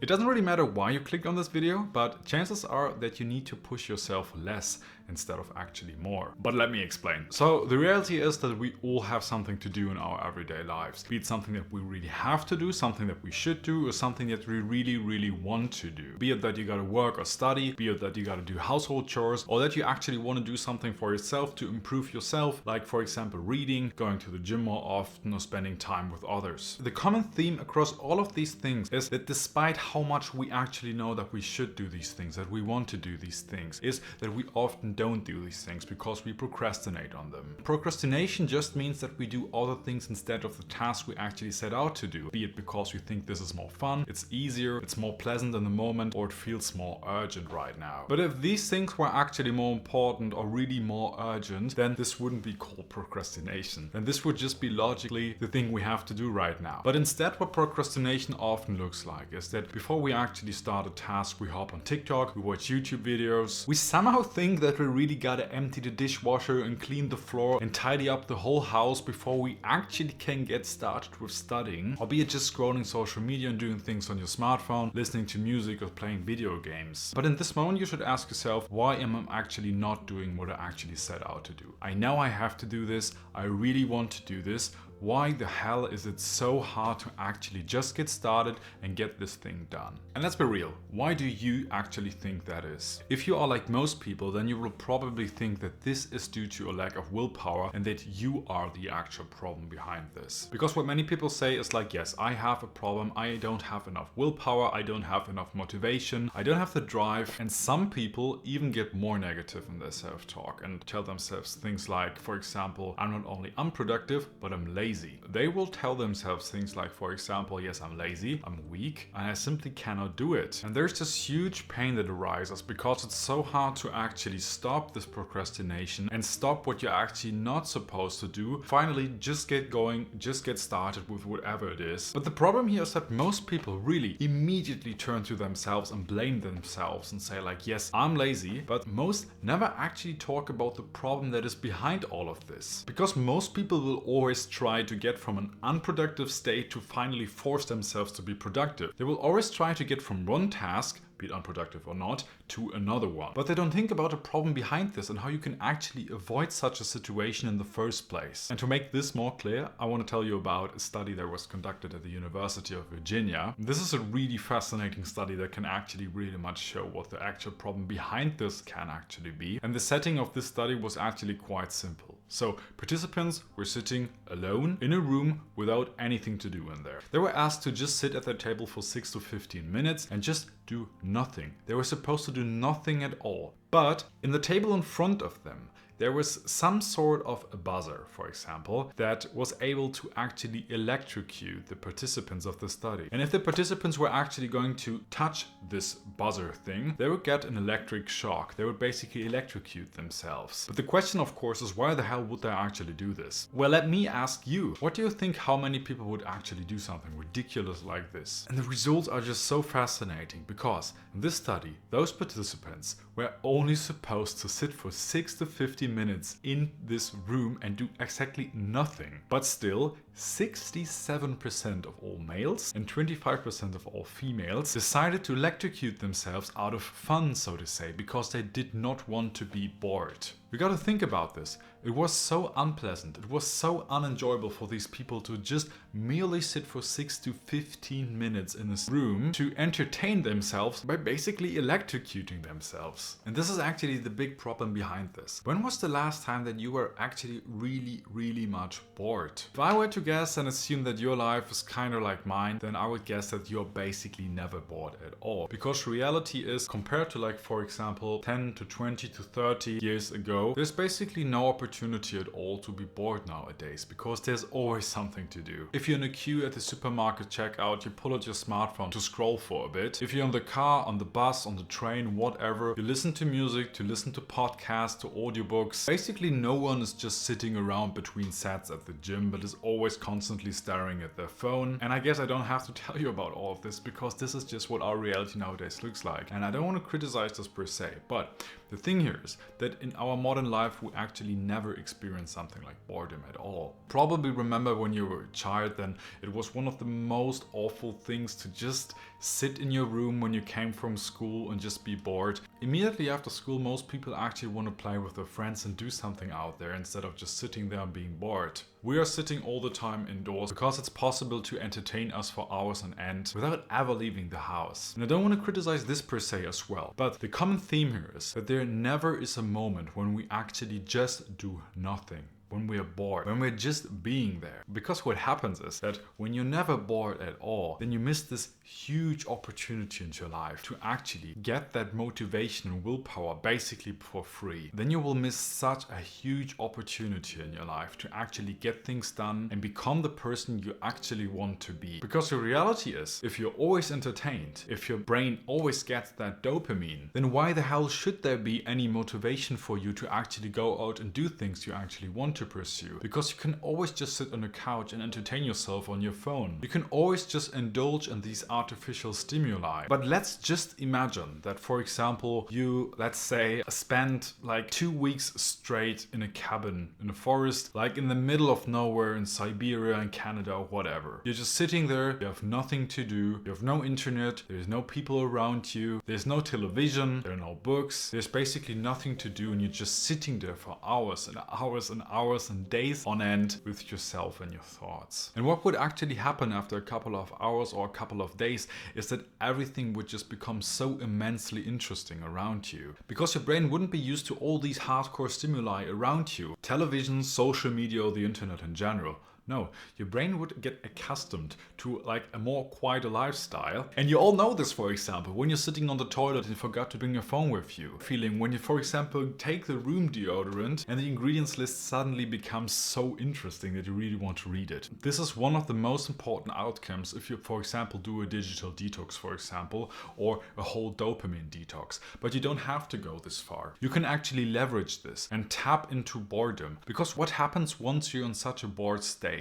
It doesn't really matter why you clicked on this video, but chances are that you need to push yourself less instead of actually more. But let me explain. So the reality is that we all have something to do in our everyday lives. Be it something that we really have to do, something that we should do, or something that we really want to do. Be it that you gotta work or study, be it that you gotta do household chores, or that you actually want to do something for yourself to improve yourself, like for example reading, going to the gym more often, or spending time with others. The common theme across all of these things is that despite how much we actually know that we should do these things, that we want to do these things, is that we often don't do these things because we procrastinate on them. Procrastination just means that we do other things instead of the task we actually set out to do, be it because we think this is more fun, it's easier, it's more pleasant in the moment, or it feels more urgent right now. But if these things were actually more important or really more urgent, then this wouldn't be called procrastination. Then this would just be logically the thing we have to do right now. But instead, what procrastination often looks like is that before we actually start a task, we hop on TikTok, we watch YouTube videos, we somehow think that we really gotta empty the dishwasher and clean the floor and tidy up the whole house before we actually can get started with studying, or be it just scrolling social media and doing things on your smartphone, listening to music or playing video games. But in this moment you should ask yourself, why am I actually not doing what I actually set out to do? I know I have to do this, I really want to do this. Why the hell is it so hard to actually just get started and get this thing done? And let's be real, why do you actually think that is? If you are like most people, then you will probably think that this is due to a lack of willpower and that you are the actual problem behind this. Because what many people say is like, yes, I have a problem, I don't have enough willpower, I don't have enough motivation, I don't have the drive, and some people even get more negative in their self-talk and tell themselves things like, for example, I'm not only unproductive, but I'm lazy. They will tell themselves things like, for example, yes, I'm lazy, I'm weak, and I simply cannot do it. And there's this huge pain that arises because it's so hard to actually stop this procrastination and stop what you're actually not supposed to do. Finally, just get going, just get started with whatever it is. But the problem here is that most people really immediately turn to themselves and blame themselves and say like, yes, I'm lazy, but most never actually talk about the problem that is behind all of this. Because most people will always try to get from an unproductive state to finally force themselves to be productive. They will always try to get from one task, be it unproductive or not, to another one. But they don't think about the problem behind this and how you can actually avoid such a situation in the first place. And to make this more clear, I want to tell you about a study that was conducted at the University of Virginia. This is a really fascinating study that can actually really much show what the actual problem behind this can actually be. And the setting of this study was actually quite simple. So participants were sitting alone in a room without anything to do in there. They were asked to just sit at their table for 6 to 15 minutes and just do nothing. They were supposed to do nothing at all. But in the table in front of them, there was some sort of a buzzer, for example, that was able to actually electrocute the participants of the study. And if the participants were actually going to touch this buzzer thing, they would get an electric shock. They would basically electrocute themselves. But the question, of course, is why the hell would they actually do this? Well, let me ask you, what do you think how many people would actually do something ridiculous like this? And the results are just so fascinating because in this study, those participants were only supposed to sit for 6 to 15 minutes in this room and do exactly nothing. But still, 67% of all males and 25% of all females decided to electrocute themselves out of fun, so to say, because they did not want to be bored. We gotta think about this. It was so unpleasant, it was so unenjoyable for these people to just merely sit for 6 to 15 minutes in this room to entertain themselves by basically electrocuting themselves. And this is actually the big problem behind this. When was the last time that you were actually really much bored? If I were to guess and assume that your life is kind of like mine, then I would guess that you're basically never bored at all. Because reality is, compared to like, for example, 10 to 20 to 30 years ago, there's basically no opportunity at all to be bored nowadays because there's always something to do. If you're in a queue at the supermarket checkout, you pull out your smartphone to scroll for a bit. If you're in the car, on the bus, on the train, whatever, you listen to music, to listen to podcasts, to audiobooks. Basically no one is just sitting around between sets at the gym, but is always constantly staring at their phone. And I guess I don't have to tell you about all of this because this is just what our reality nowadays looks like. And I don't want to criticize this per se, but The thing here is that in our modern life, we actually never experience something like boredom at all. Probably remember when you were a child, then it was one of the most awful things to just sit in your room when you came from school and just be bored. Immediately after school, most people actually want to play with their friends and do something out there instead of just sitting there and being bored. We are sitting all the time indoors because it's possible to entertain us for hours on end without ever leaving the house. And I don't want to criticize this per se as well, but the common theme here is that there never is a moment when we actually just do nothing. When we are bored, when we're just being there. Because what happens is that when you're never bored at all, then you miss this huge opportunity in your life to actually get that motivation and willpower basically for free. Then you will miss such a huge opportunity in your life to actually get things done and become the person you actually want to be. Because the reality is, if you're always entertained, if your brain always gets that dopamine, then why the hell should there be any motivation for you to actually go out and do things you actually want to pursue? Because you can always just sit on a couch and entertain yourself on your phone. You can always just indulge in these artificial stimuli. But let's just imagine that, for example, you, let's say, spend like 2 weeks straight in a cabin in a forest, like in the middle of nowhere in Siberia and Canada or whatever. You're just sitting there, you have nothing to do, you have no internet, there's no people around you, there's no television, there are no books, there's basically nothing to do, and you're just sitting there for hours and hours and hours and days on end with yourself and your thoughts. And what would actually happen after a couple of hours or a couple of days is that everything would just become so immensely interesting around you. Because your brain wouldn't be used to all these hardcore stimuli around you. Television, social media, or the internet in general. No, your brain would get accustomed to like a more quieter lifestyle. And you all know this, for example, when you're sitting on the toilet and you forgot to bring your phone with you. Feeling when you, for example, take the room deodorant and the ingredients list suddenly becomes so interesting that you really want to read it. This is one of the most important outcomes if you, for example, do a digital detox, for example, or a whole dopamine detox. But you don't have to go this far. You can actually leverage this and tap into boredom. Because what happens once you're in such a bored state,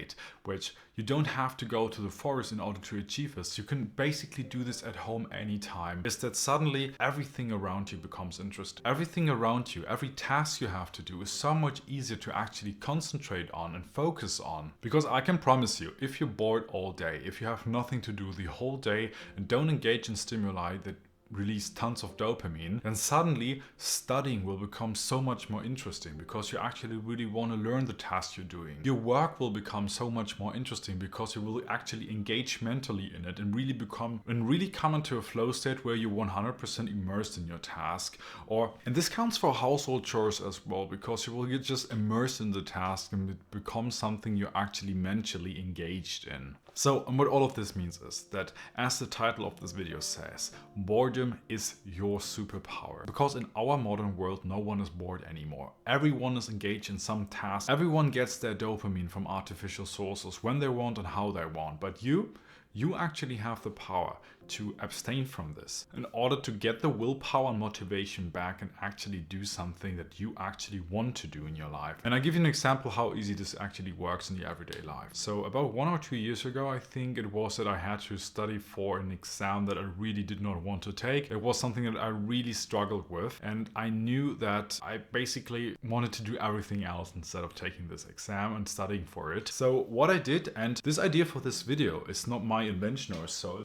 which you don't have to go to the forest in order to achieve this, you can basically do this at home anytime, is that suddenly everything around you becomes interesting. Everything around you, every task you have to do is so much easier to actually concentrate on and focus on. Because I can promise you, if you're bored all day, if you have nothing to do the whole day and don't engage in stimuli that release tons of dopamine, then suddenly studying will become so much more interesting because you actually really want to learn the task you're doing. Your work will become so much more interesting because you will actually engage mentally in it and really come into a flow state where you're 100% immersed in your task. And this counts for household chores as well, because you will get just immersed in the task and it becomes something you're actually mentally engaged in. So, and what all of this means is that, as the title of this video says, boredom is your superpower. Because in our modern world, no one is bored anymore. Everyone is engaged in some task. Everyone gets their dopamine from artificial sources when they want and how they want. But you actually have the power to abstain from this in order to get the willpower and motivation back and actually do something that you actually want to do in your life. And I give you an example how easy this actually works in the everyday life. So about 1 or 2 years ago, I think it was, that I had to study for an exam that I really did not want to take. It was something that I really struggled with, and I knew that I basically wanted to do everything else instead of taking this exam and studying for it. So what I did, and this idea for this video is not my invention or so.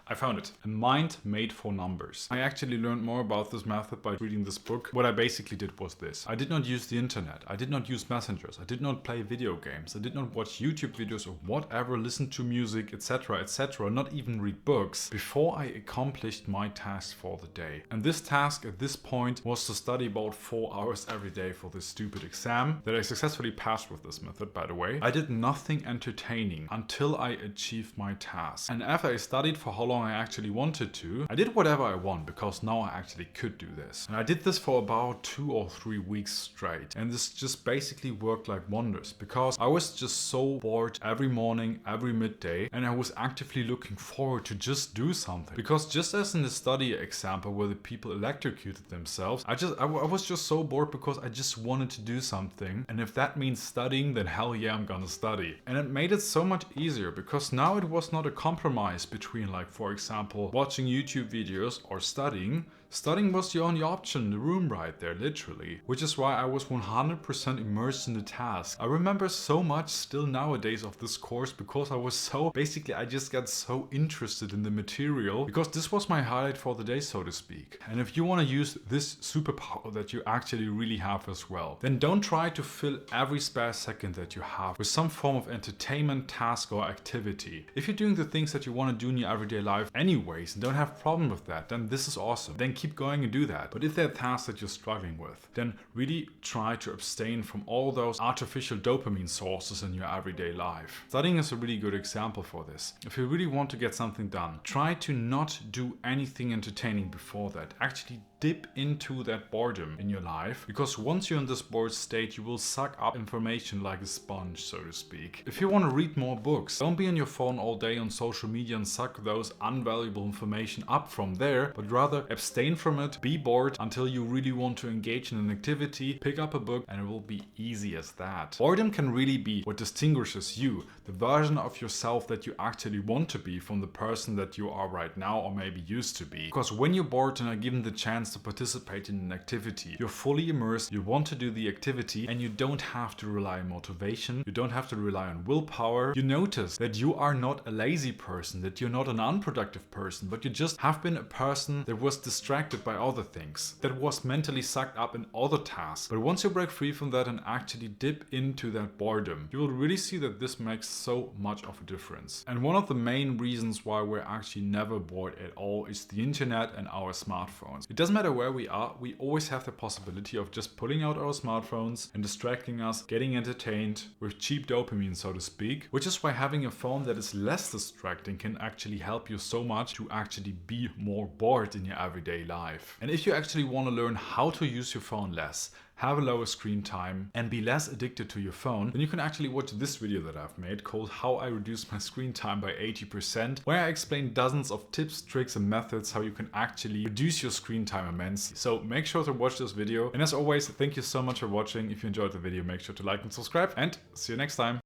I found it. A mind made for numbers. I actually learned more about this method by reading this book. What I basically did was this. I did not use the internet. I did not use messengers. I did not play video games. I did not watch YouTube videos or whatever, listen to music, etc., not even read books before I accomplished my task for the day. And this task at this point was to study about 4 hours every day for this stupid exam that I successfully passed with this method, by the way. I did nothing entertaining until I achieved my task. And after I studied for how long I actually wanted to, I did whatever I want, because now I actually could do this. And I did this for about 2 or 3 weeks straight. And this just basically worked like wonders, because I was just so bored every morning, every midday, and I was actively looking forward to just do something. Because just as in the study example where the people electrocuted themselves, I was just so bored because I just wanted to do something. And if that means studying, then hell yeah, I'm gonna study. And it made it so much easier, because now it was not a compromise between, like, for for example, watching YouTube videos or studying, studying was the only option in the room right there, literally. Which is why I was 100% immersed in the task. I remember so much still nowadays of this course because I was so, basically I just got so interested in the material because this was my highlight for the day, so to speak. And if you want to use this superpower that you actually really have as well, then don't try to fill every spare second that you have with some form of entertainment, task or activity. If you're doing the things that you want to do in your everyday life anyways and don't have a problem with that, then this is awesome. Then keep going and do that. But if there are tasks that you're struggling with, then really try to abstain from all those artificial dopamine sources in your everyday life. Studying is a really good example for this. If you really want to get something done, try to not do anything entertaining before that. Actually dip into that boredom in your life, because once you're in this bored state, you will suck up information like a sponge, so to speak. If you want to read more books, don't be on your phone all day on social media and suck those unvaluable information up from there, but rather abstain from it, be bored until you really want to engage in an activity, pick up a book, and it will be easy as that. Boredom can really be what distinguishes you, the version of yourself that you actually want to be from the person that you are right now or maybe used to be. Because when you're bored and are given the chance to participate in an activity, you're fully immersed, you want to do the activity, and you don't have to rely on motivation, you don't have to rely on willpower. You notice that you are not a lazy person, that you're not an unproductive person, but you just have been a person that was distracted by other things, that was mentally sucked up in other tasks. But once you break free from that and actually dip into that boredom, you will really see that this makes so much of a difference. And one of the main reasons why we're actually never bored at all is the internet and our smartphones. It doesn't matter where we are, we always have the possibility of just pulling out our smartphones and distracting us, getting entertained with cheap dopamine, so to speak, which is why having a phone that is less distracting can actually help you so much to actually be more bored in your everyday life. And if you actually want to learn how to use your phone less, have a lower screen time and be less addicted to your phone, then you can actually watch this video that I've made called How I Reduced My Screen Time by 80%, where I explain dozens of tips, tricks and methods how you can actually reduce your screen time immensely. So make sure to watch this video. And as always, thank you so much for watching. If you enjoyed the video, make sure to like and subscribe, and see you next time.